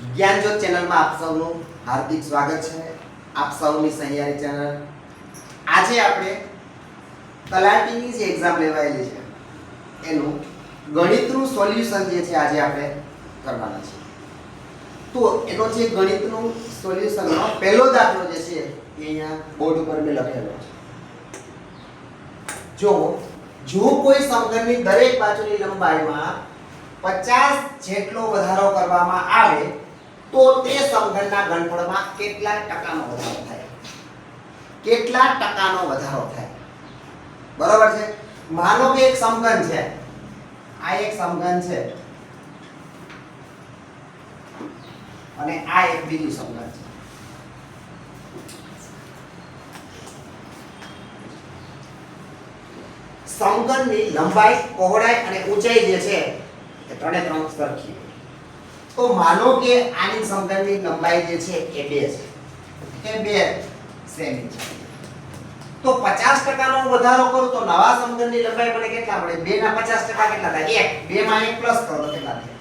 જ્ઞાનજ્યોત ચેનલમાં આપ સૌનું હાર્દિક સ્વાગત છે. આપ સૌની સહિયારી ચેનલ. આજે આપણે તલાટીની જે એક્ઝામ લેવાયેલી છે એનું ગણિતનું સોલ્યુશન જે છે આજે આપણે કરવાના છે. તો એનો જે ગણિતનું સોલ્યુશનનો પહેલો દાખલો જે છે એ અહીંયા બોર્ડ ઉપર મેં લખેલો છે. જો કોઈ સમઘનની દરેક બાજુની લંબાઈમાં 50 જેટલો વધારો કરવામાં આવે તો તે સમઘનના ઘનફળમાં કેટલા ટકાનો વધારો થાય? કેટલા ટકાનો વધારો થાય? બરાબર છે. માનો કે એક સમઘન છે, આ એક સમઘન છે અને આ એક બીજું સમઘન છે. સમઘનની લંબાઈ, પહોળાઈ અને ઊંચાઈ જે છે એ ત્રણે ત્રણ સરખી. તો માનો કે આની સમઘનની લંબાઈ જે છે એ 2 છે, એ 2 સેમી છે. તો 50% નો વધારો કરું તો નવા સમઘનની લંબાઈ મને કેટલા મળે? 2 ના 50% કેટલા થાય? 1. 2 માં 1 પ્લસ કરો તો કેટલા થાય?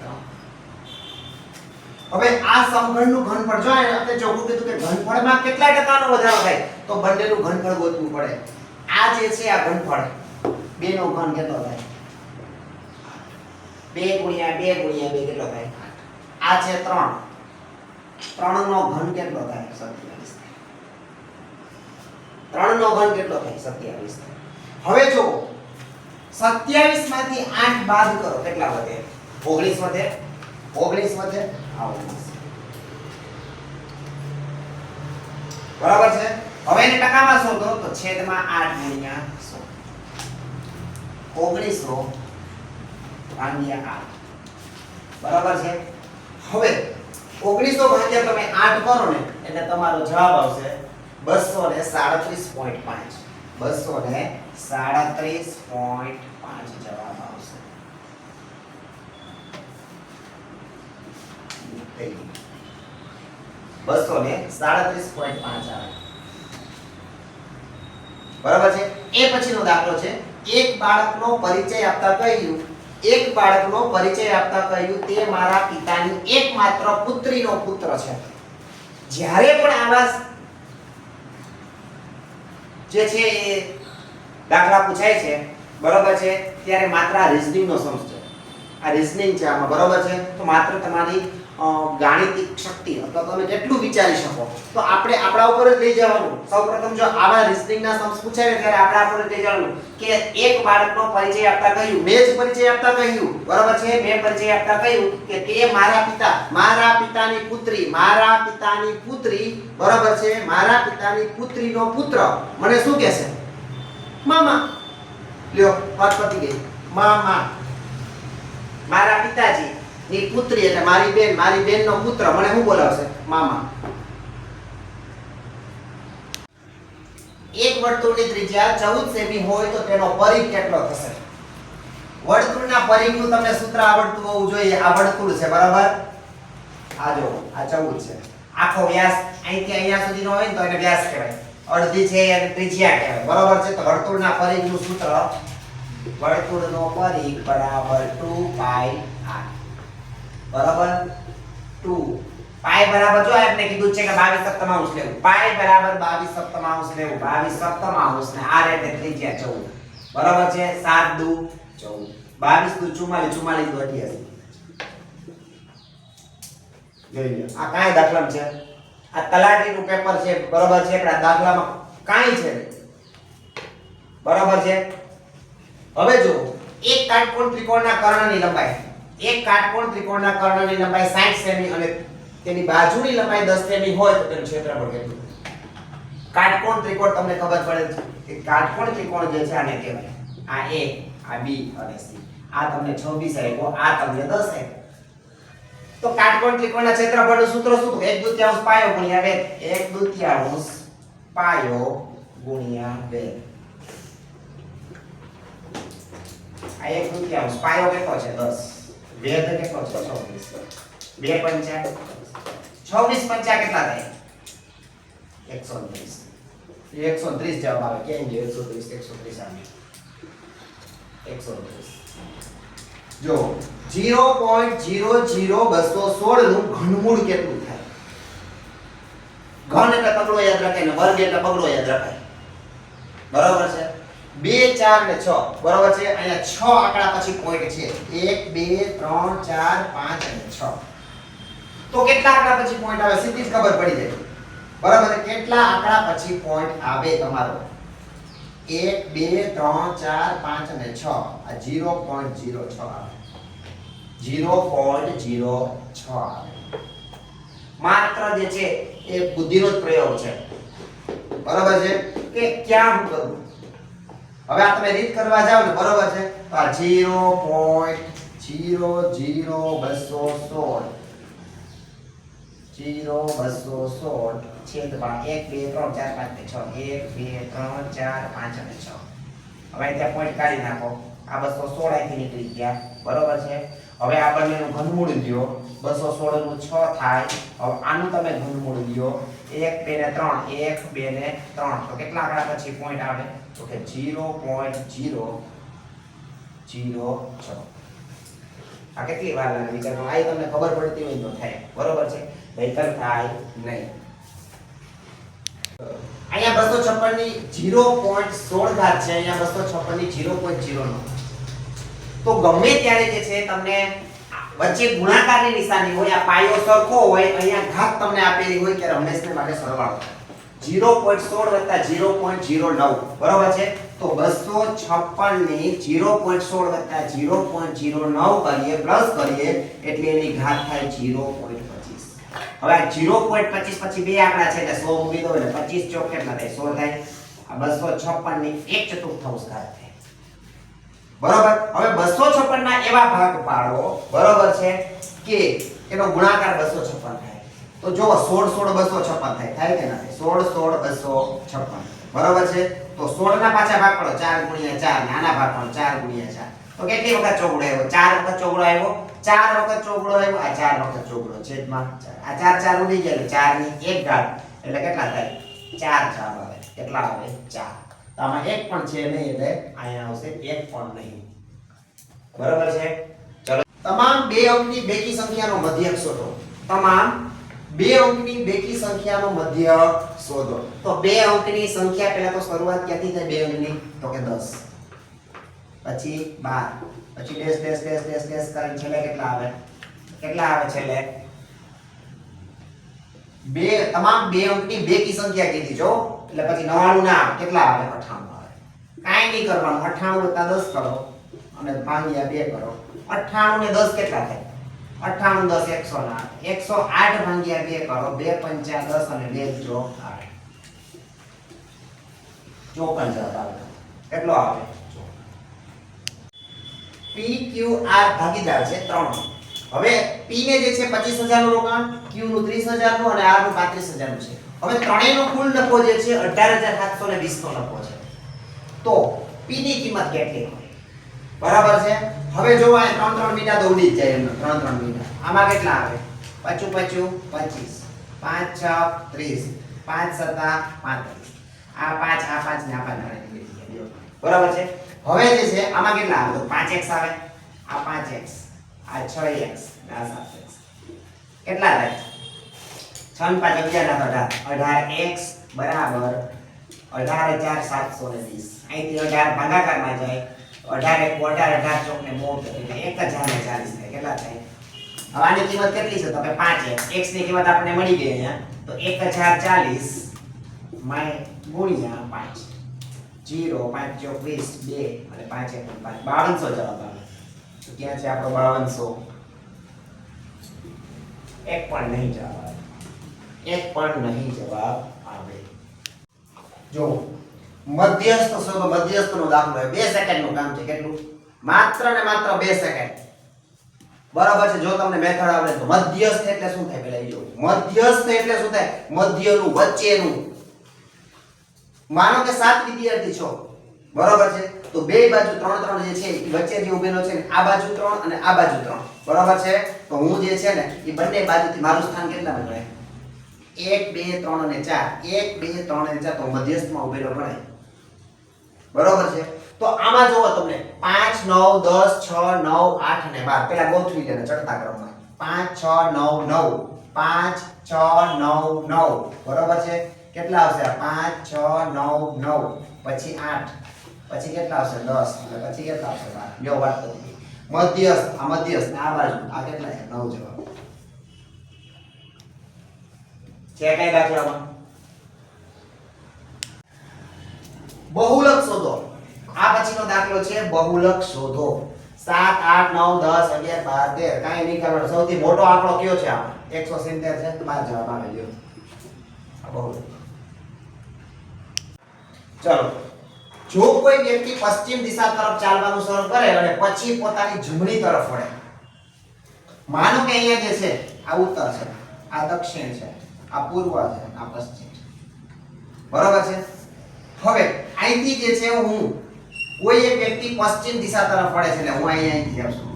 હવે આ સમઘનનું ઘનફળ જો આપણે ચોખ્ખું કીધું કે ઘનફળમાં કેટલા ટકાનો વધારો થાય તો બંનેનું ઘનફળ ગોતવું પડે. આ જે છે આ ઘનફળ 2 નો ઘન કેટલો થાય? 2 ગુણ્યા 2 ગુણ્યા 2 કેટલો થાય? આ છે 3. 3 નો ઘન કેટલો થાય? 27. 3 નો ઘન કેટલો થાય? 27. હવે જો 27 માંથી 8 બાદ કરો કેટલા વધે? 19 વધે. 19 વધે. બરાબર છે. હવે એને ટકામાં શોધો તો છેદમાં 8 ગુણ્યા 100. 1900 ભાગ્યા 8. બરાબર છે. હવે 1900 ભાગ્યા તમે 8 કરો ને એટલે તમારો જવાબ આવશે 237.5. 237.5 જવાબ આવશે. 237.5 આવે. બરાબર છે. એ પછીનો દાખલો છે. એક બાળકનો પરિચય આપતા કહ્યું તે મારા પિતાની એકમાત્ર પુત્રીનો પુત્ર છે. જ્યારે પણ આવા જે છે એ દાખલા પૂછાય છે બરાબર છે ત્યારે માત્ર આ રીઝનિંગ નો સમજો. આ રીઝનિંગ છે આમાં બરાબર છે. તો માત્ર તમારી ગાણિતિક શક્તિ અથવા તમે કેટલું વિચારી શકો તો આપણે આપણા ઉપર જ લઈ જવાનું. સૌપ્રથમ જો આવા રીઝનિંગ ના સમ્સ પૂછાય ત્યારે આપણે આપણા ઉપર લઈ જવાનું કે એક બાળકનો પરિચય આપતા કહ્યું, મેં જ પરિચય આપતા કહ્યું બરાબર છે. મેં પરિચય આપતા કહ્યું કે તે મારા પિતાની પુત્રી બરાબર છે. મારા પિતાની પુત્રીનો પુત્ર મને શું કહેશે? મામા. લ્યો વાત પતી ગઈ. મામા. મારા પિતાજી ની પુત્રી એટલે મારી બેનનો પુત્ર મને શું બોલાવશે? મામા. એક વર્તુળની ત્રિજ્યા 14 સેમી હોય તો તેનો પરિઘ કેટલો થશે? વર્તુળના પરિઘનું તમને સૂત્ર આવડતું હોવું જોઈએ. આ વર્તુળ છે બરાબર. આ જો આ 14 છે. આખો વ્યાસ અહીંથી અહીંયા સુધીનો હોય ને તો એને વ્યાસ કહેવાય. અડધી છે એને ત્રિજ્યા કહેવાય બરાબર છે. તો વર્તુળના પરિઘનું સૂત્ર વર્તુળનો પરિઘ બરાબર 2 પાઈ r બરાબર. 2 પાઈ બરાબર જો આપણે કીધું છે કે 22 સપ્તમાંશ લેવું. પાઈ બરાબર 22 સપ્તમાંશ લેવું. 22 સપ્તમાંશ ને r એટલે ત્રિજ્યા 14 બરાબર છે. 7 દુ 14 22 દુ 44 44 દુ 88. જોઈ લો આ કાંઈ દાખલા છે. આ તલાટીનું પેપર છે બરાબર છે. પણ આ દાખલામાં કાંઈ છે બરાબર છે. હવે જો એક કાટકોણ ત્રિકોણના કર્ણની લંબાઈ 60 સેમી અને તેની બાજુની લંબાઈ 10 સેમી હોય તો તેનું ક્ષેત્રફળ કેટલું? કાટકોણ ત્રિકોણ તમને ખબર પડે છે કે કાટકોણ ત્રિકોણ જે છે આને કહેવાય. આ A, આ B અને C. આ તમને 26 આપ્યો, આ તમને 10 આપ્યો. તો કાટકોણ ત્રિકોણના ક્ષેત્રફળનું સૂત્ર શું? 1/2 પાયો ગુણ્યા વેધ. 1/2 પાયો ગુણ્યા વેધ. આ 1/2 પાયો કેટલો છે? 10. વેધ કેટલો છે? 26. 2 પંચા 26 પંચા કેટલા થાય? 130. 130 જવાબ આવે. કેમ 130 આવે? 130. જો 0.00216 નું ઘનમૂળ કેટલું થાય? ઘન એટલે તગડો યાદ રખાય ને વર્ગ એટલે બગડો યાદ રખાય. બરાબર છે? 2 4 ને 6 બરાબર છે. અહીંયા 6 આંકડા પછી પોઈન્ટ છે. 1 2 3 4 5 અને 6. તો કેટલા આંકડા પછી પોઈન્ટ આવે સીધી જ ખબર પડી જાય. બરાબર છે? કેટલા આંકડા પછી પોઈન્ટ આવે તમારો? 1 2 3 4 5 અને 6. આ 0.06 આવે. 0.06 આવે. માત્ર જે છે એ બુદ્ધિનો જ પ્રયોગ છે. બરાબર છે કે ક્યાં હું કરું? હવે આ તમે રીત કરવા જાવ ને બરાબર છે તો આ 0.00216 0.216 છેદમાં 1 2 3 4 5 ને 6 1 2 3 4 5 અને 6. હવે ત્યાં પોઈન્ટ કાઢી નાખો. આ 216 અહીંથી નીકળી ગયા. બરાબર છે? હવે આ બંનેનું ઘનમૂળ લ્યો. 216 નું 6 થાય. હવે આનું તમે ઘનમૂળ લ્યો. 1 2 ને 3 1 2 ને 3 તો કેટલા આંકડા પછી પોઈન્ટ આવે? તો કે 0.006. આ કેટલી વાર લાગે વિચારવા? આ તમને ખબર પડતી હોય તો થાય. બરોબર છે? નહીંતર થાય નહીં. અહીંયા 256 ની 0.16 ઘાત છે. અહીંયા 256 ની 0.09. તો ગમે ત્યારે જે છે તમને વચ્ચે ગુણાકારની નિશાની હોય, આ પાયો સરખો હોય, અહીંયા ઘાત તમને આપેલી હોય ત્યારે હંમેશા માટે સરવાળો 0.16 + 0.09 બરાબર છે? તો 256 ની 0.16 + 0.09 કરીએ પ્લસ કરીએ એટલે એની ઘાત થાય 0.25. હવે આ 0.25 પછી બે આંકડા છે એટલે 100 મૂકી દો એટલે 25 ચોક કેટલા થાય? 100 થાય. આ 256 ની 1/4 ઘાત થાય. બરાબર? હવે 256 ના એવા ભાગ પાડો બરાબર છે કે એનો ગુણાકાર 256 થાય. તો જો 16 16 256 થાય કે ના થાય? 16 16 256 બરાબર છે? તો 16 ના પાછા ભાગ પાડો 4 × 4 ને આના ભાગ પાડો 4 × 4. તો કેટલી વખત ચોગડો આવ્યો? 4 વખત ચોગડો આવ્યો. 4 વખત ચોગડો આવ્યો. આ 4 વખત ચોગડો છેદમાં 4. આ 4 4 ઉડી ગયા એટલે 4 ની 1 ઘાત એટલે કેટલા થાય? 4 4 આવે. કેટલા આવે? 4. તો આમાં 1 પણ છે નહીં એટલે અહીંયા આવશે 1 પણ નહીં. બરાબર છે? ચલો તમામ બે અંકની બેકી સંખ્યાનો મધ્યક શોધો. તમામ બે અંકની બેકી સંખ્યાનો મધ્યક શોધો. તો બે અંકની સંખ્યા પહેલા તો શરૂઆત ક્યાંથી થાય બે અંકની? તો કે 10 પછી 12 પછી dash dash dash dash dash કરીને છેલ્લે કેટલા આવે? કેટલા આવે છેલ્લે? બે તમામ બે અંકની બેકી સંખ્યા કીધી જો એટલે પછી 99 ના કેટલા આવે? 98 આવે. કાઈ નહીં કરવાનું. 98 + 10 કરો અને ભાગ્યા 2 કરો. 98 ને 10 કેટલા થાય? 98 10 108 ભાગ્યા 2 કરો. 2 5 10 અને 2 જો 8 54 જવાબ આવે. કેટલો આવે? P Q R ભાગીદાર છે 3. હવે P ને જે છે 25000 નું રોકાણ, Q નું 30000 નું અને R નું 35000 નું છે. હવે ત્રણેયનો કુલ નફો જે છે 18720 નો નફો છે. તો P ની કિંમત કેટલી હોય? બરાબર છે? હવે જો આ 3 મીંડા તો ઉડી જ જાય એમ 3 મીંડા. આમાં કેટલા આવે? 25 25 25 5 6 30 5 7 35. આ 5 આ 5 ને આ 5 નીકળી ગયા. બરાબર છે? હવે જે છે આમાં કેટલા આવે? તો 5x આવે. આ 5x, આ 6x, આ 7x. કેટલા થાય? 6 ને 5 11 18x બરાબર 18720. અહીંથી 18 ભાગાકારમાં જાય 18 1 18 ચોક ને મોટ એટલે 1040 થાય. કેટલા થાય? હવે આની કિંમત કેટલી છે? તો કે 5x. x ની કિંમત આપણે મળી ગઈ અહીંયા. તો 1040 માં ગુણ્યા 5. 0 5 ચોક 20 2 અને 5 1 5 5200 જવાબ આવે. તો ક્યાં છે આપણો 5200? એક પણ નહીં જવાબ આવે. એક પણ નહીં જવાબ આવે. જો મધ્યસ્થ શોધો. મધ્યસ્થનો દાખલો 2 સેકન્ડનું કામ છે. કેટલું? માત્ર ને માત્ર 2 સેકન્ડ. બરાબર છે? જો તમને મેથડ આવડે તો મધ્યસ્થ એટલે શું થાય પેલા એ જો. મધ્યસ્થ એટલે શું થાય? મધ્યનું, વચ્ચેનું. માનો કે 7 વિદ્યાર્થી છો. બરાબર છે? તો બે બાજુ 3 3 જે છે એ વચ્ચે જે ઉભેલો છે ને આ બાજુ 3 અને આ બાજુ 3. બરાબર છે? તો હું જે છે ને એ બંને બાજુથી મારું સ્થાન કેટલા ગણાય? 1 2 3 અને 4. 1 2 3 અને 4 તો મધ્યસ્થમાં ઉભેલો ગણાય. બરાબર છે? તો આમાં જોવો તમને 5 9 10 6 9 8 અને 12 પેલા ગોઠવી લેને ચડતા ક્રમમાં 5 6 9 9 5 6 9 9 બરોબર છે કેટલા આવશે 5 6 9 9 પછી 8 પછી કેટલા આવશે 10 અને પછી કેટલા આવશે 12 લ્યો વાત કરી મધ્યસ્થ આ મધ્યસ્થ ને આ બાજુ આ કેટલા છે 9 જવાબ છે કઈ દાખલામાં બહુલક શોધો આ પછીનો દાખલો છે બહુલક શોધો 7 8 9 10 11 12 13 કાઈ નહીં કરવાનો સૌથી મોટો આંકડો કયો છે આ 170 છે 12 જવાબ આવે લ્યો આ બહુલક ચલો જો કોઈ વ્યક્તિ પશ્ચિમ દિશા તરફ ચાલવાનું શરૂ કરે અને પછી પોતાની જમણી તરફ વળે માનો કે અહીંયા જે છે આ ઉત્તર છે આ દક્ષિણ છે આ પૂર્વ છે આ પશ્ચિમ છે બરાબર છે હવે અહીંથી જે છે હું કોઈ એક વ્યક્તિ પશ્ચિમ દિશા તરફ વળે છે એટલે હું અહીંથી જાઉં છું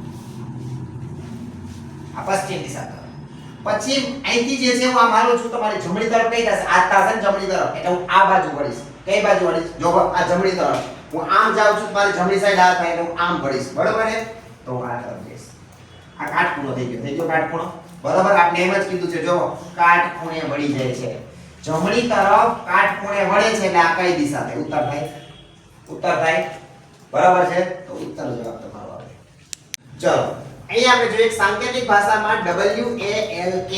આ પશ્ચિમ દિશા તરફ પછી અહીંથી જે છે હું આ મારું છું તમારી જમણી તરફ કઈ જશે આ તાસન જમણી તરફ એટલે હું આ બાજુ વળીશ કઈ બાજુ વળીશ જો આ જમણી તરફ હું આમ જાઉં છું મારી જમણી સાઈડ આ થાય એટલે હું આમ વળીશ બરાબર છે તો હું આ તરફ જઈશ આ કાટખૂણો થઈ ગયો કાટખૂણો બરાબર આપણે એમ જ કીધું છે જો કાટખૂણે વળી જાય છે જમણી તરફ કાટખૂણે વળે છે એટલે આ કઈ દિશા થાય ઉત્તર થાય બરાબર છે તો ઉત્તર જવાબ તમારો આવે ચલો અહીંયા આપણે જોઈએ સાંકેતિક ભાષામાં WALK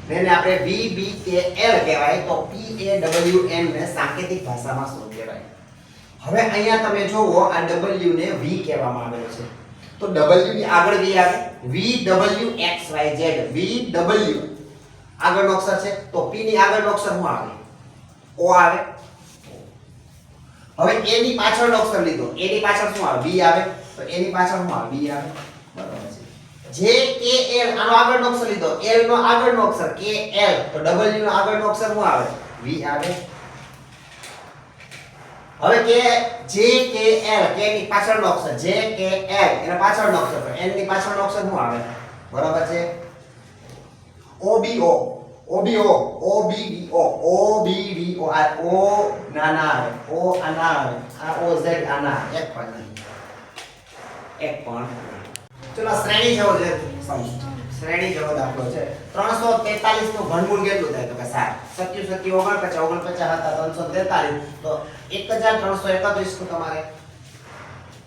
જેને આપણે VBKL કહેવાય તો PAWN ને સાંકેતિક ભાષામાં શું કહેવાય હવે અહીંયા તમે જોવો આ W ને V કહેવામાં આવેલો છે તો W ની આગળ V આવે VWXYZ VW આગળનો અક્ષર છે તો P ની આગળનો અક્ષર શું આવે O આવે હવે A ની પાછળનો અક્ષર લીધો A ની પાછળ શું આવે B આવે તો A ની પાછળ શું આવે B આવે બરાબર છે JKL આનો આગળનો અક્ષર લીધો L નો આગળનો અક્ષર KL તો W નો આગળનો અક્ષર શું આવે V આવે હવે કે JKL K ની પાછળનો અક્ષર JKL એના પાછળનો અક્ષર તો N ની પાછળનો અક્ષર શું આવે બરાબર છે OBO આ O નાના આવે O આના આવે આ OZ આના એક પણ ચલો શ્રેણી જેવો છે શ્રેણી જેવો દાખલો છે 343 નું ઘનમૂળ કેટલું થાય તો કે 7 27 49 હતા 343 તો 1331 નું તમારે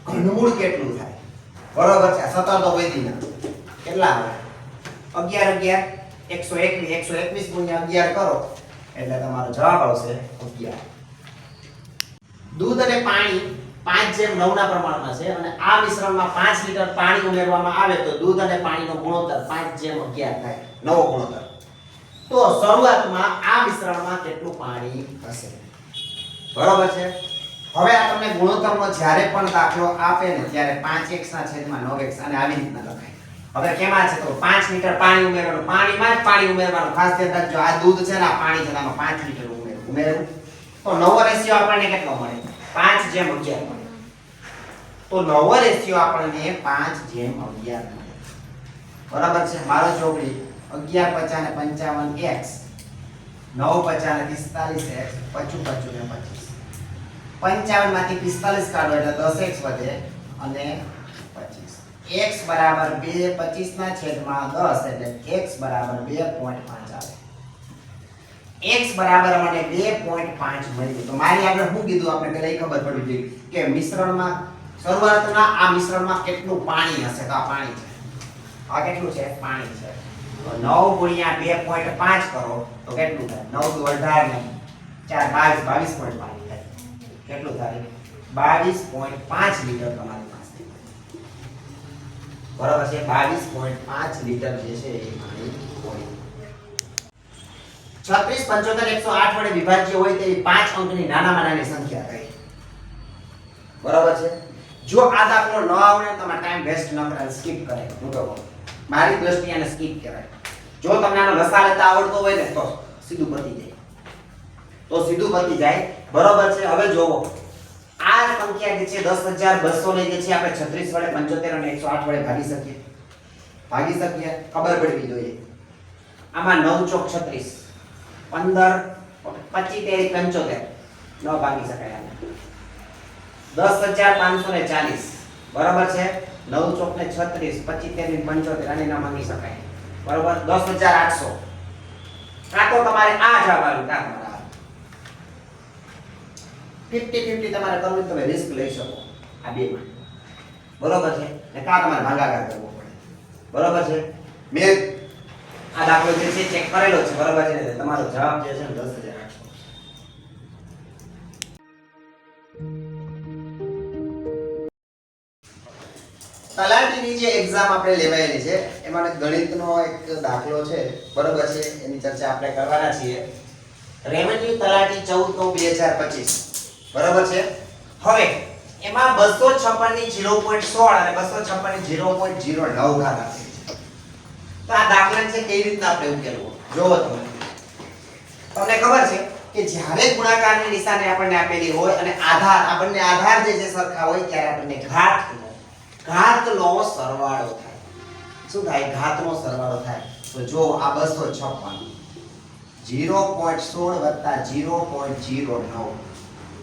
ઘનમૂળ કેટલું થાય બરોબર છે સતત તો વધી ના કેટલા આવે 11 121 ગુણ્યા 11 કરો એટલે તમારો જવાબ આવશે 11 દૂધ અને પાણી 5:9 ના પ્રમાણમાં છે અને આ મિશ્રણમાં 5 લિટર પાણી ઉમેરવામાં આવે તો દૂધ અને પાણીનો ગુણોત્તર 5:11 થાય નવો ગુણોત્તર તો શરૂઆતમાં આ મિશ્રણમાં કેટલું પાણી હશે બરોબર છે હવે આ તમને ગુણોત્તરનો જ્યારે પણ દાખલો આપે ને ત્યારે 5x ના છેદમાં 9x અને આવી રીતના લખાય હવે કેમાં છે તો 5 લિટર પાણી ઉમેરવાનું પાણીમાં જ પાણી ઉમેરવાનું ખાસ ધ્યાન રાખજો આ દૂધ છે ને આ પાણી છે આમાં 5 લિટર ઉમેરવું તો નવો રેશિયો આપણને કેટલો મળે 5:11 મળે તો નવો રેશિયો આપણને 5:11 મળે બરાબર છે મારો ચોકડી 11 50 ને 55x 9 50 ને 45x 55 ને 25 55 માંથી 45 કાઢો એટલે 10x વધે અને 25 x બરાબર 2 25 ના છેદમાં 10 એટલે x બરાબર 2.5 આવે x બરાબર મને 2.5 મળ્યું તો મારી આગળ શું કીધું આપણે પહેલા એ ખબર પડવી જોઈએ કે મિશ્રણમાં શરૂઆતના આ મિશ્રણમાં કેટલું પાણી હશે તો આ પાણી છે આ કેટલું છે પાણી છે તો 9 ગુણ્યા 2.5 કરો તો કેટલું થાય 9 દુ 18 ને 4 22 પાણી થાય કેટલું થાય 22.5 લિટર તમારી પાસે બરાબર છે 22.5 લિટર જે છે એ પાણી હોય 36 75 108 વડે વિભાજ્ય હોય તેવી 5 અંકની નાનામાં નાની સંખ્યા કઈ બરાબર છે જો આ દાખલો ન આવડે તો તમારે ટાઈમ વેસ્ટ ન કરાય સ્કીપ કરાય હું તો મારી દ્રષ્ટિએ આને સ્કીપ કરાય જો તમને આનો લસા લેતા આવડતો હોય ને તો સીધું પતી જાય બરાબર છે હવે જોવો આ સંખ્યા જે છે 10200 ને જે છે આપણે 36 વડે 75 અને 108 વડે ભાગી શકીએ ખબર પડવી જોઈએ આમાં 9 ચોક 36 15 25 તેરી 75 ન ભાગી શકાય આને 10,540 બરાબર છે. 9 ચોક ને 36, 25 ને 75 આને ના માંગી શકાય બરાબર. 10,800 કાં તો તમારે આ જવાબ આવ્યું કાં તમારે આ 50-50 તમારે કરવું તમે રિસ્ક લઈ શકો આ બેમાં બરાબર છે. ને કાં તમારે ભાગાકાર કરવો પડે બરાબર છે. મેં આ દાખલો જે છે ચેક કરેલો છે બરાબર છે. ને તમારો જવાબ જે છે 10,800. તલાટીની જે એક્ઝામ આપણે લેવાયેલી છે એમાં ગણિતનો એક દાખલો છે બરાબર છે. એની ચર્ચા આપણે કરવાના છીએ. રેવન્યુ તલાટી 14/9/2025 બરાબર છે. હવે એમાં 256 ની 0.16 અને 256 ની 0.09 ઘાત આપેલી છે. તો આ દાખલા છે કેવી રીતના આપણે ઉકેલવો જોવો તમે. તમને ખબર છે કે જ્યારે ગુણાકારની નિશાની આપણને આપેલી હોય અને આપણને આધાર જે સરખા હોય ત્યારે આપણને ઘાતનો સરવાળો થાય. શું થાય? ઘાતનો સરવાળો થાય. તો જો આ 256 0.16 વત્તા 0.09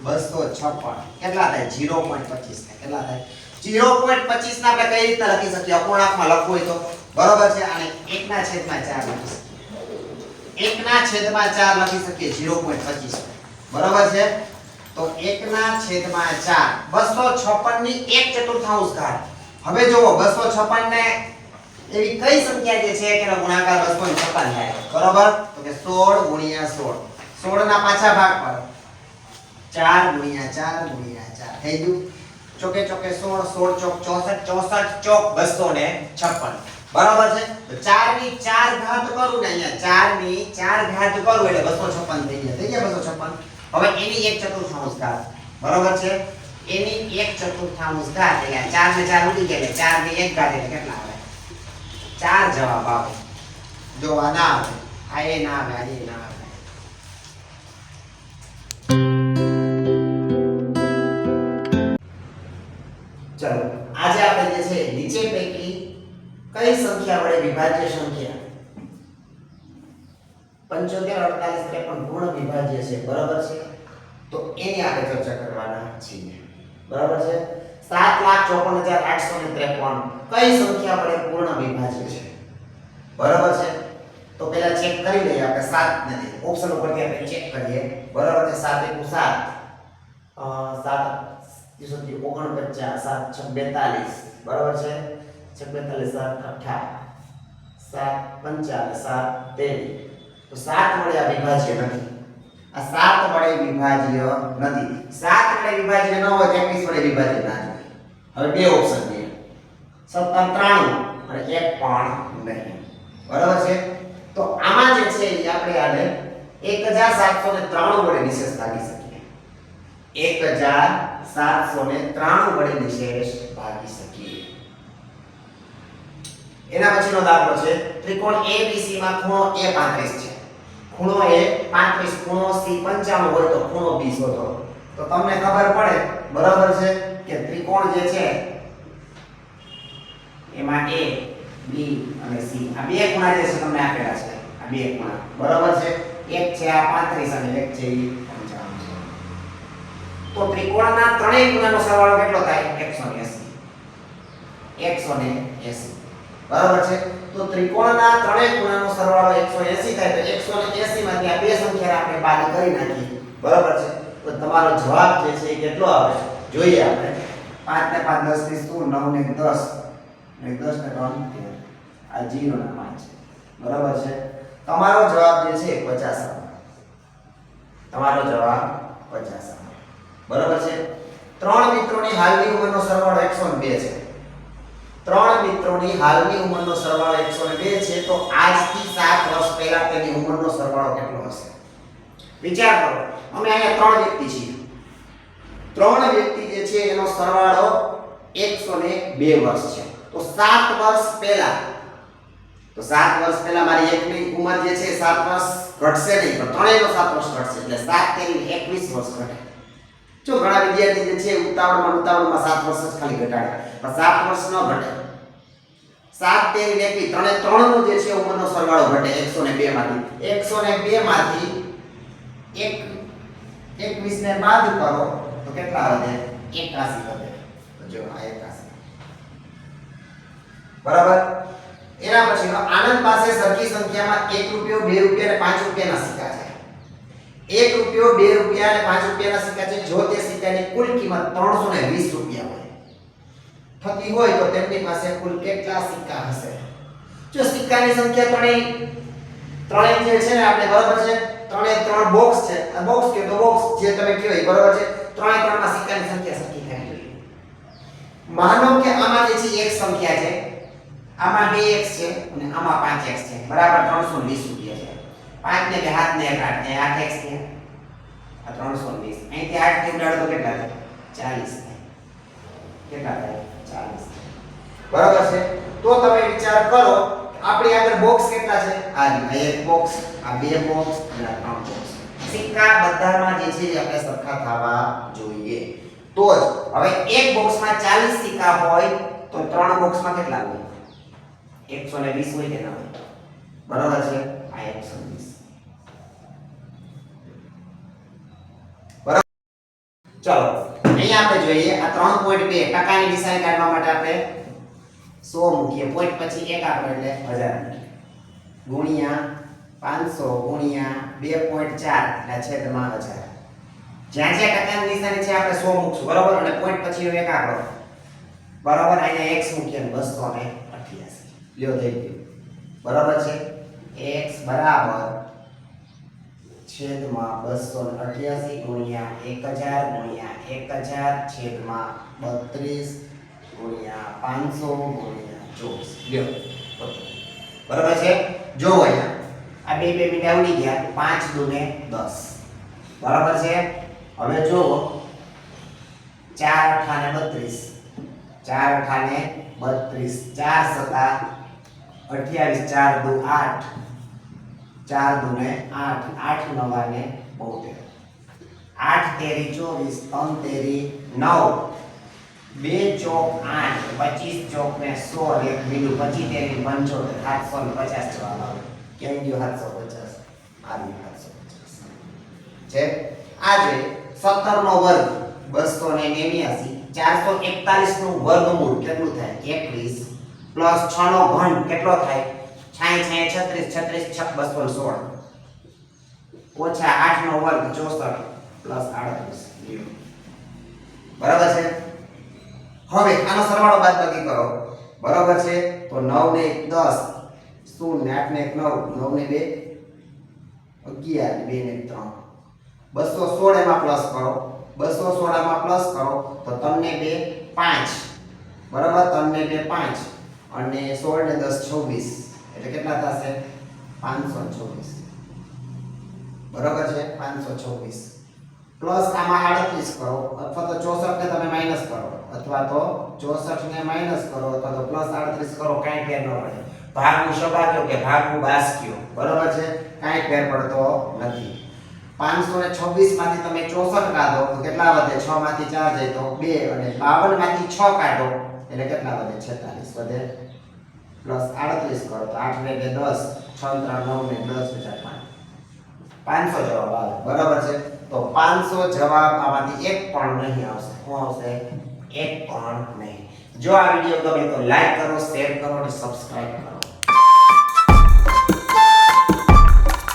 256 કેટલા થાય? 0.25 થાય. કેટલા થાય? 0.25 ને આપણે કઈ રીતના લખી શકીએ? અપૂર્ણાંકમાં લખવું હોય તો બરાબર છે. અને 1/4 લખી શકીએ. 1/4 લખી શકીએ 0.25 બરાબર છે. તો 1/4 256 ની 1/4 ઘાત. હવે જુઓ 256 ને એવી કઈ સંખ્યા જે છે કે એનો ગુણાકાર 256 થાય બરાબર. તો કે 16 × 16 16 ના પાછા ભાગ પર 4 × 4 × 4 થઈ ગયું. ચોકે ચોકે 16 16 ચોક 64 64 ચોક 256 બરાબર છે. તો 4 ની 4 ઘાત કરું ને અહીંયા 4 ની 4 ઘાત કરું એટલે 256 થઈ ગયા. થઈ ગયા 256. હવે એની 1/4 ઘાત બરાબર છે. એની 1/4 ઘાત એટલે 4 ને 4 ઉડી ગયા એટલે 4 ની 1 ઘાત એટલે કેટલા આવે? 4 જવાબ આવે. જો આ ના આવે આ એ ના આવે આ એ ના આવે. ચલો આજે આપણે જે છે નીચે પૈકી કઈ સંખ્યા વડે વિભાજ્ય સંખ્યા 75 48 53 પૂર્ણ વિભાજ્ય છે બરાબર છે. તો એની આપણે ચર્ચા કરવાના છીએ બરાબર છે. 7,54,853 કઈ સંખ્યા વડે પૂર્ણ વિભાજ્ય છે બરાબર છે. તો પહેલા ચેક કરી લઈએ આપણે 7 ને ઓપ્શન ઉપરથી આપણે ચેક કરીએ બરાબર છે. 7 * 7 7 49 7 42 બરાબર છે. 42 7 18 7 55 7 23. તો 7 વડે આ વિભાજ્ય નથી. આ 7 વડે વિભાજ્ય નથી. 7 વડે વિભાજ્ય ન હોય તો 21 વડે વિભાજ્ય ના થાય. હવે બે ઓપ્શન છે 97 અને એક પણ નહીં બરાબર છે. તો આમાં જે છે એ આપણે આને 1793 વડે નિશેષ ભાગી શકીએ. 1793 વડે નિશેષ ભાગી શકીએ. એના પછીનો દાખલો છે ત્રિકોણ ABC માં ખૂણો A 35 છે. ખૂણો A 35 ખૂણો C 55 હોય તો ખૂણો B શોધો. તો તમને ખબર પડે બરાબર છે કે ત્રિકોણ જે છે એમાં A B અને C આ બે ખૂણા જે છે તમને આપેલા છે. આ બે ખૂણા બરાબર છે. એક છે આ 35 અને એક છે 55. તો ત્રિકોણના ત્રણેય ખૂણાનો સરવાળો કેટલો થાય? 180 બરાબર છે. તો ત્રિકોણના ત્રણેય ખૂણાનો સરવાળો 180 થાય તો 180 માંથી આ બે સંખ્યા આપણે બાદ કરી નાખીએ બરાબર છે. તો તમારો જવાબ જે છે એ કેટલો આવે જોઈએ આપણે. 5 ને 5 10 30 9 ને 10 ને 10 ને 3 આ 0 ના 5 છે બરાબર છે. તમારો જવાબ જે છે 50 આવે. તમારો જવાબ 50 આવે બરાબર છે. ત્રણ મિત્રોની હાલની ઉંમરનો સરવાળો 102 છે. ત્રણ મિત્રોની હાલની ઉંમરનો સરવાળો 102 છે. તો આજથી 7 વર્ષ પહેલા તેની ઉંમરનો સરવાળો કેટલો હશે? વિચાર કરો. અમે અહીંયા ત્રણ વ્યક્તિ છીએ. ત્રણ વ્યક્તિ જે છે એનો સરવાળો 102 વર્ષ છે. તો 7 વર્ષ પહેલા મારી એકની ઉંમર જે છે 7 વર્ષ ઘટશે નહીં પણ ત્રણેયનો 7 વર્ષ ઘટશે એટલે 7 તેરી 21 વર્ષ ઘટે. જો ઘણા વિદ્યાર્થી જે છે ઉતાવળમાં 7 વર્ષ જ ખાલી ઘટાડે પણ 7 વર્ષ ન ઘટે. 7 તેરી 21 ત્રણનો જે છે ઉંમરનો સરવાળો ઘટે 102 માંથી 21 ને બાદ કરો તો કેટલા વધે? 81 વધે. તો જો આ 81 બરાબર. એના પછીનો આનંદ પાસે સરખી સંખ્યામાં 1 રૂપિયો 2 રૂપિયા અને 5 રૂપિયાના સિક્કા છે. 1 રૂપિયો 2 રૂપિયા અને 5 રૂપિયાના સિક્કા છે. જો તે સિક્કાની કુલ કિંમત 320 રૂપિયા હોય થતી હોય તો તેમની પાસે કુલ કેટલા સિક્કા હશે? જો સિક્કાની સંખ્યા ત્રણેય જે છે ને આપણે બરાબર છે ત્રણે ત્રણ બોક્સ છે. આ બોક્સ કે તો બોક્સ જે તમે કહો એ બરાબર છે. ત્રણે ત્રણમાં સિક્કાની સંખ્યા સરખી થવી જોઈએ. માનો કે આમાં જે છે એક સંખ્યા છે, આમાં 2x છે અને આમાં 5x છે. બરાબર 320 રૂપિયા છે. 5 ને 2 હાથ ને 8 ને 8x છે. આ 320 અહીંથી 8 થી ઉડાડો તો કેટલા થાય? 40 થાય. કેટલા થાય? 40. બરાબર છે. તો તમે વિચાર કરો આપણી આગળ બોક્સ કેટલા છે? આ એક બોક્સ, આ બે બોક્સ અને આ ત્રણ બોક્સ. સિક્કા બધામાં જે છે આપણે સરખા થવા જોઈએ. તો જ હવે એક બોક્સમાં 40 સિક્કા હોય તો ત્રણ બોક્સમાં કેટલા હોય? 120 હોય કે ના હોય? બરાબર છે. આ 120. બરાબર. ચલો અહીંયા આપણે જોઈએ આ 3.2 ટકાની નિશાની કાઢવા માટે આપણે 100 મૂકીએ. પોઈન્ટ પછી 1 આપણે એટલે 1000 ગુણ્યા 500 ગુણ્યા 2.4 એટલે છેદમાં 1000. જ્યાં જ્યાં ટકાની નિશાની છે આપણે 100 મૂકશું બરાબર. અને પોઈન્ટ પછી એક આંકડો બરાબર. અહીંયા x મૂકીએ 288 લ્યો થઈ ગયું બરાબર છે. x બરાબર છેદમાં 288 ગુણ્યા 1000 ગુણ્યા 1000 છેદમાં 32 ગુણ્યા 500 ગુણ્યા 24 લ્યો બરાબર છે. જો અહીંયા આ બે મિનિટ આવડી ગયા. 5 દુને 10 બરાબર છે. હવે જો 4 અઠાને 32 4 અઠાને 32 4 સતા 28 4 દુ 8 4 દુને 8 8 નવાને 72 8 તેરી 24 3 તેરી 9 2 ચોક 8 25 ચોક ને 100 એક બીજું 25 તેરી 75 750 જવાબ આવે. કેમ ગયો 750? આવી 750 છે. આ જે 17 નો વર્ગ 289 441 નું વર્ગમૂળ કેટલું થાય? 21 પ્લસ 6 નો ઘન કેટલો થાય? 66 36 36 216 ઓછા 8 નો વર્ગ 64 પ્લસ 38 બરાબર છે. હવે આનો સરવાળો બાદબાકી કરો બરાબર છે. તો 9 ને 10 0 ને 8 ને 1 9 9 ને 2 11 2 ને 3 216 એમાં પ્લસ કરો 216 એમાં પ્લસ કરો તો તમને 2 5 બરાબર. તમને 2 5 અને 16 ને 10 26 એટલે કેટલા થશે? 524 બરાબર છે. 524 પ્લસ આમાં 38 કરો અથવા તો 64 ને તમે માઈનસ કરો અથવા તો 64 ને માઈનસ કરો અથવા તો પ્લસ 38 કરો. કાંઈ ફેર ન પડે. ભાગનું સબાક્યો કે ભાગનું બાસ્ક્યો બરાબર છે. કાંઈ ફેર પડતો નથી. 526 માંથી તમે 64 કાઢો તો કેટલા વધે? 6 માંથી 4 જાય તો 2 અને 52 માંથી 6 કાઢો એટલે કેટલા વધે? 46 વધે. પ્લસ 38 કરો તો 8 ને 2 10 6 3 9 ને 10 50 500 જવાબ આવે બરાબર છે. તો 500 જવાબ આમાંથી એક પણ નહીં આવશે. શું આવશે? એક પણ નહીં. જો આ વિડિયો ગમે તો લાઈક કરો, શેર કરો અને સબસ્ક્રાઇબ કરો.